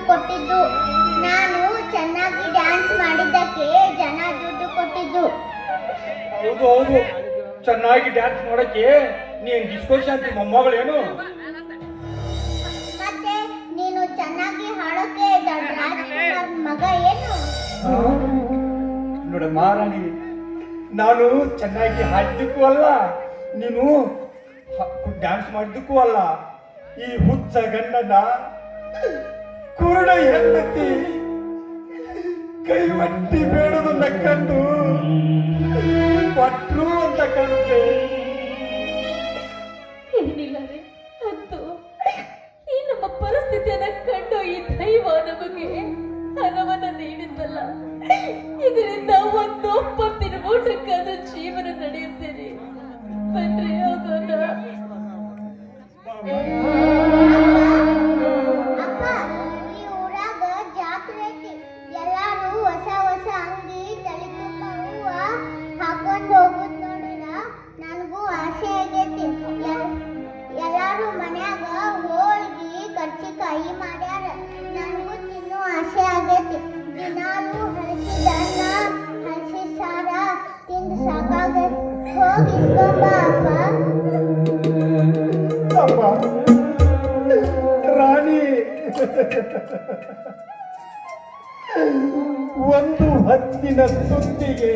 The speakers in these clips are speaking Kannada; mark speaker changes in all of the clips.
Speaker 1: ಕೊಟ್ಟಿದ್ದು. ನಾನು ಚೆನ್ನಾಗಿ ಡ್ಯಾನ್ಸ್ ಮಾಡಿದ್ದಕ್ಕೆ ಜನ ದುಡ್ಡು ಕೊಟ್ಟಿದ್ದು.
Speaker 2: ಹೌದು ಹೌದು, ಚೆನ್ನಾಗಿ ಡ್ಯಾನ್ಸ್ ಮಾಡೋಕ್ಕೆ ನೀನ್ ಡಿಸ್ಕೋ ಶಾಂತಿ ಮೊಮ್ಮಗಳೇನು?
Speaker 1: ಮತ್ತೆ ನೀನು ಚೆನ್ನಾಗಿ ಹಾಡೋಕೆ ದೊಡ್ಡ ರಾಜ್ಕುಮಾರ್ ಮಗ ಏನು?
Speaker 2: ನೋಡಮ್ಮ ರಾಣಿ, ನಾನು ಚೆನ್ನಾಗಿ ಹಾಡಿದ್ದಕ್ಕೂ ಅಲ್ಲ, ನೀನು ಡ್ಯಾನ್ಸ್ ಮಾಡಿದ್ದಕ್ಕೂ ಅಲ್ಲ, ಈ ಹುಚ್ಚ ಗಂಡನ ಕುರುಡ ಹೆಂಡತಿ ಕೈ ಒಟ್ಟಿ ಬೇಡದನ್ನ ಕಂಡು ಪಟ್ರು ಅಂತ ಕಾಣುತ್ತೆ.
Speaker 3: ಏನಿಲ್ಲ ರೀ, ಅಂತೂ ಈ ನಮ್ಮ ಪರಿಸ್ಥಿತಿಯನ್ನ ಕಂಡು ಈ ದೈವ ನಮಗೆ ಹಣವನ್ನ ನೀಡಿದ್ದಲ್ಲ, ಇದರಿಂದ ಒಂದು ಒಪ್ಪತ್ತಿನ ಊಟಕ್ಕಾದ ಜೀವನ ನಡೆಯುತ್ತೇನೆ. ಬನ್ರಿ ಹೋಗೋಣ.
Speaker 1: ಅಪ್ಪ, ಈ ಊರಾಗ ಜಾತ್ರೆ ಐತಿ. ಎಲ್ಲಾರು ಹೊಸ ಹೊಸ ಅಂಗಿ ತಲೆ ತುಂಬ ಹೂವ ಹಾಕೊಂಡು ಹೋಗುದ್ ನೋಡಿರ ನನಗೂ ಆಸೆ ಆಗೈತಿ. ಎಲ್ಲಾರು ಮನ್ಯಾಗ ಹೋಳ್ಗಿ ಕರ್ಚಿಕಾಯಿ ಮಾಡ್ಯಾರ, ನನಗೂ ತಿನ್ನೋ ಆಸೆ ಆಗೈತಿ. ದಿನಾಲು ಹಲಸಿದ ಅನ್ನ ಹಲಸಿ ಸಾರ ತಿಂದು ಸಾಕಾಗೈತಿ. ಹೋಗಿ ಇಸ್ಕೊಂಬ ಅಪ್ಪ.
Speaker 2: ಅಮ್ಮ ರಾಣಿ, ಒಂದು ಹತ್ತಿನ ತುತ್ತಿಗೆ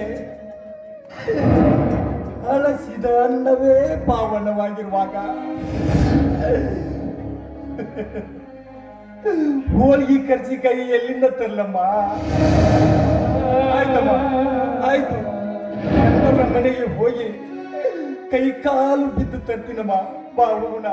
Speaker 2: ಹಳಸಿದ ಅನ್ನವೇ ಪಾವನವಾಗಿರುವಾಗ ಹೋಳಿಗೆ ಕರ್ಜಿಕಾಯಿ ಎಲ್ಲಿಂದ ತರಲಮ್ಮ? ಆಯ್ತಮ್ಮ, ಆಯ್ತು, ನನ್ನ ಮನೆಗೆ ಹೋಗಿ ಕೈ ಕಾಲು ಬಿದ್ದು ತರ್ತೀನಮ್ಮ. ಬಾ ಹೋಗೋಣ.